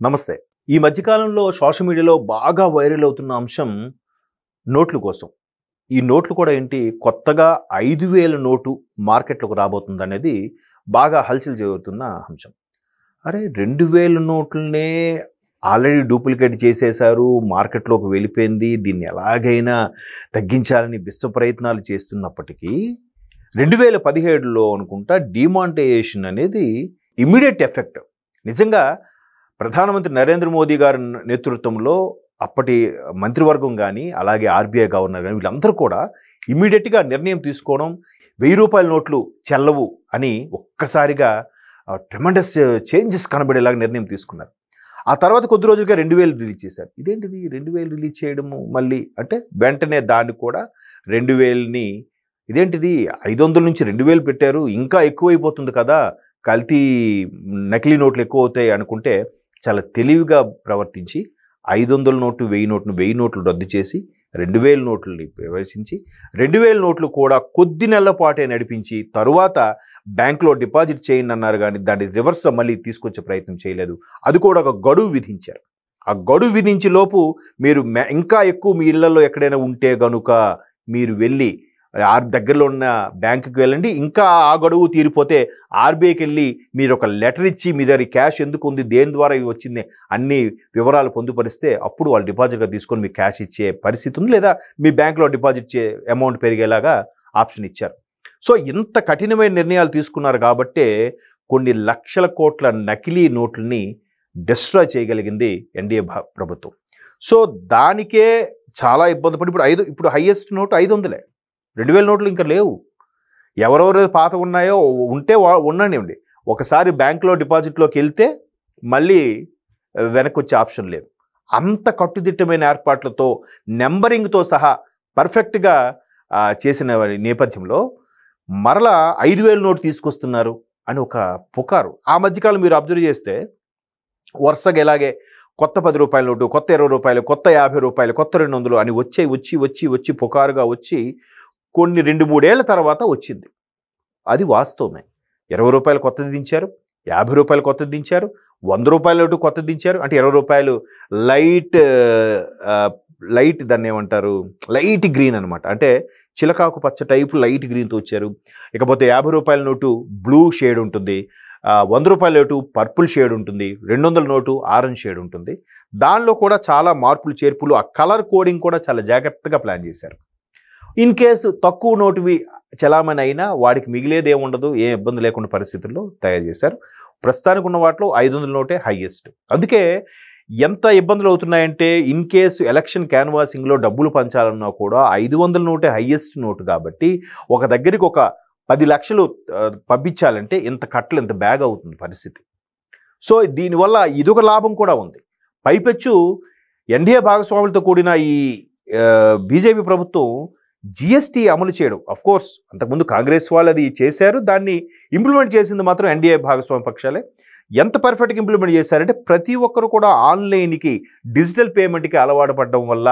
నమస్తే. ఈ మధ్య కాలంలో సోషల్ మీడియాలో బాగా వైరల్ అవుతున్న అంశం నోట్ల కోసం. ఈ నోట్లు కూడా ఏంటి కొత్తగా 5,000 నోటు మార్కెట్‌లోకి రాబోతుందనేది బాగా హల్చల్ జరుగుతున్న అంశం. అరే! 2,000 నోట్లనే ఆల్రెడీ డూప్లికేట్ చేసేశారు. మార్కెట్‌లోకి వెళ్ళిపోయింది. దీన్ని ఎలాగైనా తగ్గించాలని విశ్వ ప్రయత్నాలు చేస్తున్నప్పటికీ 2017లో అనుకుంటా డీమానిటైజేషన్ అనేది ఇమ్మీడియేట్ ఎఫెక్ట్. నిజంగా ప్రధానమంత్రి నరేంద్ర మోదీ గారి నేతృత్వంలో అప్పటి మంత్రివర్గం కానీ అలాగే ఆర్బీఐ గవర్నర్ కానీ వీళ్ళందరూ కూడా ఇమ్మీడియట్గా నిర్ణయం తీసుకోవడం ₹1000 నోట్లు చెల్లవు అని ఒక్కసారిగా ట్రెమెండస్ చేంజెస్ కనబడేలాగా నిర్ణయం తీసుకున్నారు. ఆ తర్వాత కొద్ది రోజులుగా 2,000 రిలీజ్ చేశారు. ఇదేంటిది 2,000 రిలీజ్ చేయడము మళ్ళీ అంటే వెంటనే దాన్ని కూడా 2,000ని ఇదేంటిది 500 నుంచి 2,000 పెట్టారు, ఇంకా ఎక్కువైపోతుంది కదా, కల్తీ నకిలీ నోట్లు ఎక్కువ అవుతాయి అనుకుంటే చాలా తెలివిగా ప్రవర్తించి 500 నోటు 1000 నోటును 1000 నోట్లు రద్దు చేసి 2,000 నోట్లని ప్రవేశించి 2,000 నోట్లు కూడా కొద్ది నెలల పాటే నడిపించి తరువాత బ్యాంకులో డిపాజిట్ చేయండి అన్నారు కానీ దాన్ని రివర్స్లో మళ్ళీ తీసుకొచ్చే ప్రయత్నం చేయలేదు. అది కూడా ఒక గడువు విధించారు. ఆ గడువు విధించే లోపు మీరు ఇంకా ఎక్కువ మీ ఇళ్లలో ఎక్కడైనా ఉంటే కనుక మీరు వెళ్ళి దగ్గరలో ఉన్న బ్యాంకుకి వెళ్ళండి, ఇంకా ఆ గడువు తీరిపోతే ఆర్బీఐకి వెళ్ళి మీరు ఒక లెటర్ ఇచ్చి మీ దగ్గర క్యాష్ ఎందుకు ఉంది, దేని ద్వారా ఇవి వచ్చింది అన్ని వివరాలు పొందుపరిస్తే అప్పుడు వాళ్ళు డిపాజిట్గా తీసుకొని మీకు క్యాష్ ఇచ్చే పరిస్థితి ఉంది, లేదా మీ బ్యాంకులో డిపాజిట్ అమౌంట్ పెరిగేలాగా ఆప్షన్ ఇచ్చారు. సో ఇంత కఠినమైన నిర్ణయాలు తీసుకున్నారు కాబట్టే కొన్ని లక్షల కోట్ల నకిలీ నోట్లని డిస్ట్రాయ్ చేయగలిగింది ఎన్డీఏ ప్రభుత్వం. సో దానికే చాలా ఇబ్బంది పడి ఇప్పుడు హైయెస్ట్ నోటు 500. 2,000 నోట్లు ఇంకా లేవు. ఎవరెవరు పాత ఉన్నాయో ఉంటే ఉండనివ్వండి, ఒకసారి బ్యాంకులో డిపాజిట్లోకి వెళ్తే మళ్ళీ వెనక్కి వచ్చే ఆప్షన్ లేదు. అంత కట్టుదిట్టమైన ఏర్పాట్లతో నెంబరింగ్తో సహా పర్ఫెక్ట్గా చేసిన నేపథ్యంలో మరలా 5,000 నోటు తీసుకొస్తున్నారు అని ఒక పుకారు. ఆ మధ్యకాలం మీరు అబ్జర్వ్ చేస్తే వరుసగా ఇలాగే కొత్త ₹10 నోటు, కొత్త ₹20, కొత్త ₹50, కొత్త 200 అని వచ్చి పుకారుగా వచ్చి కొన్ని 2-3 ఏళ్ల తర్వాత వచ్చింది. అది వాస్తవమే. ₹20 కొత్తది దించారు, ₹50 కొత్తది దించారు, ₹100 నోటు కొత్తది దించారు. అంటే ₹20 లైట్ దాన్ని ఏమంటారు, లైట్ గ్రీన్ అనమాట. అంటే చిలకాకు పచ్చ టైపు లైట్ గ్రీన్తో వచ్చారు. ఇకపోతే ₹50 నోటు బ్లూ షేడ్ ఉంటుంది, ₹100 నోటు పర్పుల్ షేడ్ ఉంటుంది, 200 నోటు ఆరెంజ్ షేడ్ ఉంటుంది. దానిలో కూడా చాలా మార్పులు చేర్పులు, ఆ కలర్ కోడింగ్ కూడా చాలా జాగ్రత్తగా ప్లాన్ చేశారు. ఇన్ కేసు తక్కువ నోటువి చలామణి అయినా వాడికి మిగిలేది ఏముండదు, ఏ ఇబ్బంది లేకుండా పరిస్థితుల్లో తయారు చేశారు. ప్రస్తుతానికి ఉన్న వాటిలో 500 నోటే హైయెస్ట్. అందుకే ఎంత ఇబ్బందులు అవుతున్నాయంటే ఇన్ కేసు ఎలక్షన్ క్యాన్వాసింగ్లో డబ్బులు పంచాలన్నా కూడా 500 నోటే హైయెస్ట్ నోటు కాబట్టి ఒక దగ్గరికి ఒక 10 లక్షలు పంపించాలంటే ఇంత కట్టలు ఇంత బ్యాగ్ అవుతుంది పరిస్థితి. సో దీనివల్ల ఇదొక లాభం కూడా ఉంది. పైపెచ్చు ఎన్డీఏ భాగస్వాములతో కూడిన ఈ బీజేపీ ప్రభుత్వం జీఎస్టీ అమలు చేయడం, అఫ్కోర్స్ అంతకుముందు కాంగ్రెస్ వాళ్ళు అది చేశారు, దాన్ని ఇంప్లిమెంట్ చేసింది మాత్రం ఎన్డీఏ భాగస్వామ్య పక్షాలే. ఎంత పర్ఫెక్ట్గా ఇంప్లిమెంట్ చేశారంటే ప్రతి ఒక్కరు కూడా ఆన్లైన్కి డిజిటల్ పేమెంట్కి అలవాటు పడడం వల్ల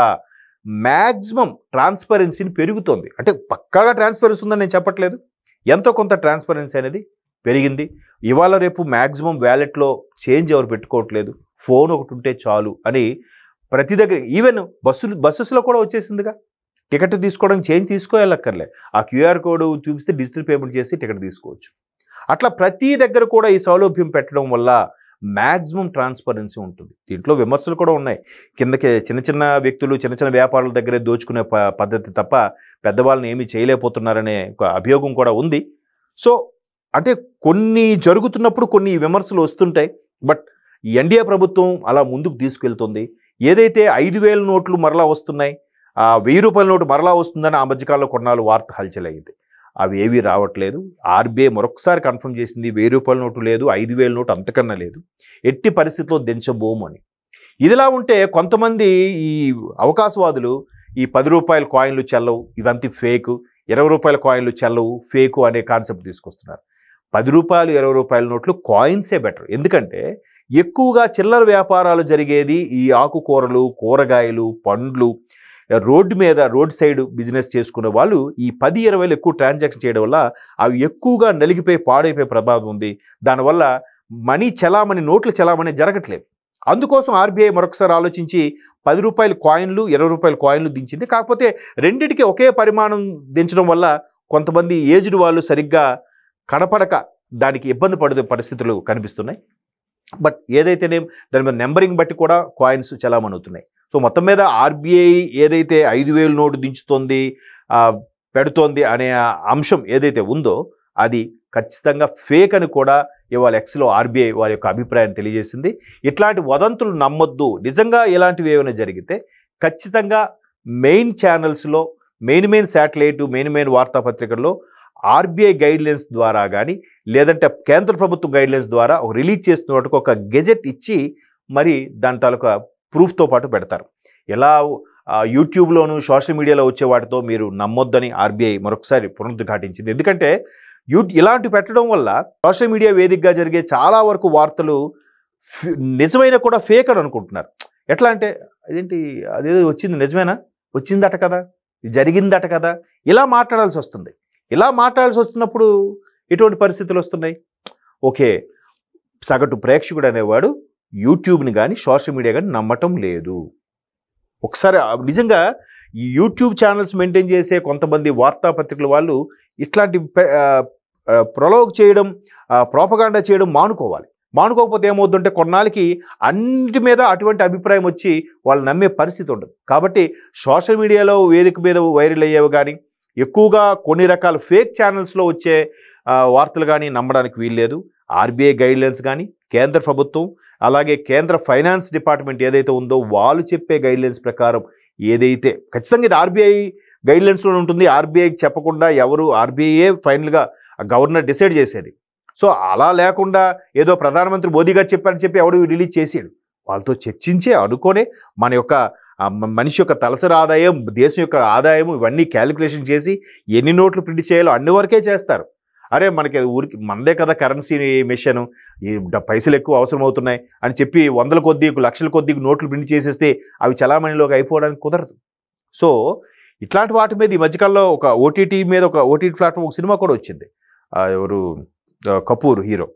మ్యాక్సిమం ట్రాన్స్పరెన్సీని పెరుగుతుంది. అంటే పక్కాగా ట్రాన్స్పరెన్సీ ఉందని నేను చెప్పట్లేదు, ఎంతో కొంత ట్రాన్స్పరెన్సీ అనేది పెరిగింది. ఇవాళ రేపు మ్యాక్సిమం వ్యాలెట్లో చేంజ్ ఎవరు పెట్టుకోవట్లేదు, ఫోన్ ఒకటి ఉంటే చాలు అని ప్రతి దగ్గర, ఈవెన్ బస్సెస్లో కూడా వచ్చేసిందిగా. టికెట్ తీసుకోవడానికి చేంజ్ తీసుకోవాలక్కర్లే, ఆ క్యూఆర్ కోడ్ చూపిస్తే డిజిటల్ పేమెంట్ చేసి టికెట్ తీసుకోవచ్చు. అట్లా ప్రతి దగ్గర కూడా ఈ సౌలభ్యం పెట్టడం వల్ల మ్యాక్సిమం ట్రాన్స్పరెన్సీ ఉంటుంది. దీంట్లో విమర్శలు కూడా ఉన్నాయి. కిందకి చిన్న వ్యక్తులు చిన్న వ్యాపారుల దగ్గరే దోచుకునే పద్ధతి తప్ప పెద్దవాళ్ళని ఏమీ చేయలేకపోతున్నారనే ఒక అభియోగం కూడా ఉంది. సో అంటే కొన్ని జరుగుతున్నప్పుడు కొన్ని విమర్శలు వస్తుంటాయి. బట్ ఎన్డీఏ ప్రభుత్వం అలా ముందుకు తీసుకెళ్తుంది. ఏదైతే 5,000 నోట్లు మరలా వస్తున్నాయి, ₹1000 నోటు మరలా వస్తుందని ఆ మధ్యకాలంలో కొన్నాళ్ళు వార్త హల్చల్ అయింది. అవి ఏవీ రావట్లేదు. ఆర్బీఐ మరొకసారి కన్ఫర్మ్ చేసింది ₹1000 నోటు లేదు, 5,000 నోటు అంతకన్నా లేదు, ఎట్టి పరిస్థితిలో దించబోము అని. ఇదిలా ఉంటే కొంతమంది ఈ అవకాశవాదులు ఈ ₹10 కాయిన్లు చెల్లవు, ఇవంతా ఫేకు, ₹20 కాయిన్లు చెల్లవు, ఫేకు అనే కాన్సెప్ట్ తీసుకొస్తున్నారు. ₹10, ₹20 నోట్లు కాయిన్సే బెటర్. ఎందుకంటే ఎక్కువగా చిల్లర వ్యాపారాలు జరిగేది ఈ ఆకుకూరలు, కూరగాయలు, పండ్లు, రోడ్ సైడ్ బిజినెస్ చేసుకునే వాళ్ళు ఈ 10-20 ఎక్కువ ట్రాన్సాక్షన్ చేయడం వల్ల అవి ఎక్కువగా నలిగిపోయి పాడైపోయే ప్రమాదం ఉంది. దానివల్ల మనీ చలామణి, నోట్ల చలామణి జరగట్లేదు. అందుకోసం ఆర్బీఐ మరొకసారి ఆలోచించి రూ. 10 కాయిన్లు, రూ. 20 కాయిన్లు దించింది. కాకపోతే రెండిటికి ఒకే పరిమాణం దించడం వల్ల కొంతమంది ఏజ్డ్ వాళ్ళు సరిగ్గా కనపడక దానికి ఇబ్బంది పడే పరిస్థితులు కనిపిస్తున్నాయి. బట్ ఏదైతేనే దాని మీద నెంబరింగ్ బట్టి కూడా కాయిన్స్ చలామణి అవుతున్నాయి. సో మొత్తం మీద ఆర్బీఐ ఏదైతే 5,000 నోటు దించుతోంది, పెడుతోంది అనే అంశం ఏదైతే ఉందో అది ఖచ్చితంగా ఫేక్ అని కూడా ఇవాళ ఎక్స్లో ఆర్బీఐ వారి యొక్క అభిప్రాయాన్ని తెలియజేసింది. ఇట్లాంటి వదంతులు నమ్మొద్దు. నిజంగా ఇలాంటివి ఏమైనా జరిగితే ఖచ్చితంగా మెయిన్ ఛానల్స్లో, మెయిన్ శాటిలైట్, మెయిన్ వార్తాపత్రికల్లో ఆర్బీఐ గైడ్లైన్స్ ద్వారా కానీ లేదంటే కేంద్ర ప్రభుత్వం గైడ్లైన్స్ ద్వారా రిలీజ్ చేస్తున్నట్టు ఒక గెజెట్ ఇచ్చి మరి దాని తాలూకా ప్రూఫ్తో పాటు పెడతారు. ఎలా యూట్యూబ్లోను సోషల్ మీడియాలో వచ్చే వాటితో మీరు నమ్మొద్దని ఆర్బీఐ మరొకసారి పునరుద్ఘాటించింది. ఎందుకంటే ఇలాంటి పెట్టడం వల్ల సోషల్ మీడియా వేదికగా జరిగే చాలా వరకు వార్తలు నిజమైన కూడా ఫేక్ అని అనుకుంటున్నారు. ఎట్లా అంటే అదేంటి అదేదో వచ్చింది నిజమేనా, వచ్చిందట కదా, జరిగిందట కదా, ఇలా మాట్లాడాల్సి వస్తుంది. ఇలా మాట్లాడాల్సి వస్తున్నప్పుడు ఎటువంటి పరిస్థితులు వస్తున్నాయి? ఓకే, సగటు ప్రేక్షకుడు అనేవాడు యూట్యూబ్ని కానీ సోషల్ మీడియా కానీ నమ్మటం లేదు. ఒకసారి నిజంగా ఈ యూట్యూబ్ ఛానల్స్ మెయింటైన్ చేసే కొంతమంది వార్తాపత్రికల వాళ్ళు ఇట్లాంటి ప్రలోగ్ చేయడం, ప్రోపగాండా చేయడం మానుకోవాలి. మానుకోకపోతే ఏమవుతుందంటే కొన్నాళ్ళకి అన్నిటి మీద అటువంటి అభిప్రాయం వచ్చి వాళ్ళు నమ్మే పరిస్థితి ఉండదు. కాబట్టి సోషల్ మీడియాలో వేదిక మీద వైరల్ అయ్యేవి కానీ ఎక్కువగా కొన్ని రకాల ఫేక్ ఛానల్స్లో వచ్చే వార్తలు కానీ నమ్మడానికి వీల్లేదు. ఆర్బీఐ గైడ్లైన్స్ కానీ కేంద్ర ప్రభుత్వం అలాగే కేంద్ర ఫైనాన్స్ డిపార్ట్మెంట్ ఏదైతే ఉందో వాళ్ళు చెప్పే గైడ్లైన్స్ ప్రకారం ఏదైతే ఖచ్చితంగా ఇది ఆర్బీఐ గైడ్లైన్స్లో ఉంటుంది. ఆర్బీఐకి చెప్పకుండా ఎవరు, ఆర్బీఐ ఫైనల్గా గవర్నర్ డిసైడ్ చేసేది. సో అలా లేకుండా ఏదో ప్రధానమంత్రి మోదీ గారు చెప్పారని చెప్పి ఎవడు రిలీజ్ చేసాడు. వాళ్ళతో చర్చించే అనుకోనే మన యొక్క మనిషి యొక్క తలసరి ఆదాయం, దేశం యొక్క ఆదాయం ఇవన్నీ క్యాలిక్యులేషన్ చేసి ఎన్ని నోట్లు ప్రింట్ చేయాలో అన్ని వరకే చేస్తారు. అరే మనకి ఊరికి మందే కదా కరెన్సీ మిషన్, ఈ పైసలు ఎక్కువ అవసరం అవుతున్నాయి అని చెప్పి వందల కొద్దీ లక్షల కొద్దీ నోట్లు ప్రింట్ చేసేస్తే అవి చలామణిలోకి అయిపోవడానికి కుదరదు. సో ఇట్లాంటి వాటి మీద ఈ మధ్యకాలంలో ఒక ఓటీటీ ప్లాట్ఫామ్ ఒక సినిమా కూడా వచ్చింది, ఎవరు కపూర్ హీరో.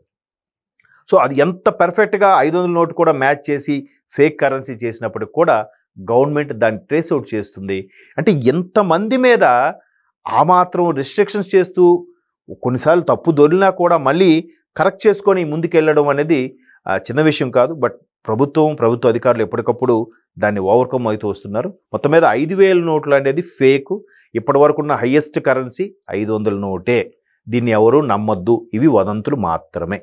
సో అది ఎంత పర్ఫెక్ట్గా 500 నోటు కూడా మ్యాచ్ చేసి ఫేక్ కరెన్సీ చేసినప్పటికి కూడా గవర్నమెంట్ దాన్ని ట్రేస్ అవుట్ చేస్తుంది. అంటే ఎంతమంది మీద ఆ మాత్రం రిస్ట్రిక్షన్స్ చేస్తూ కొన్నిసార్లు తప్పు దొరికినా కూడా మళ్ళీ కరెక్ట్ చేసుకొని ముందుకెళ్ళడం అనేది చిన్న విషయం కాదు. బట్ ప్రభుత్వ అధికారులు ఎప్పటికప్పుడు దాన్ని ఓవర్కమ్ అవుతూ వస్తున్నారు. మొత్తం మీద 5,000 నోట్లు అనేది ఫేక్. ఇప్పటి వరకు ఉన్న హైయెస్ట్ కరెన్సీ 500 నోటే. దీన్ని ఎవరు నమ్మొద్దు, ఇవి వదంతులు మాత్రమే.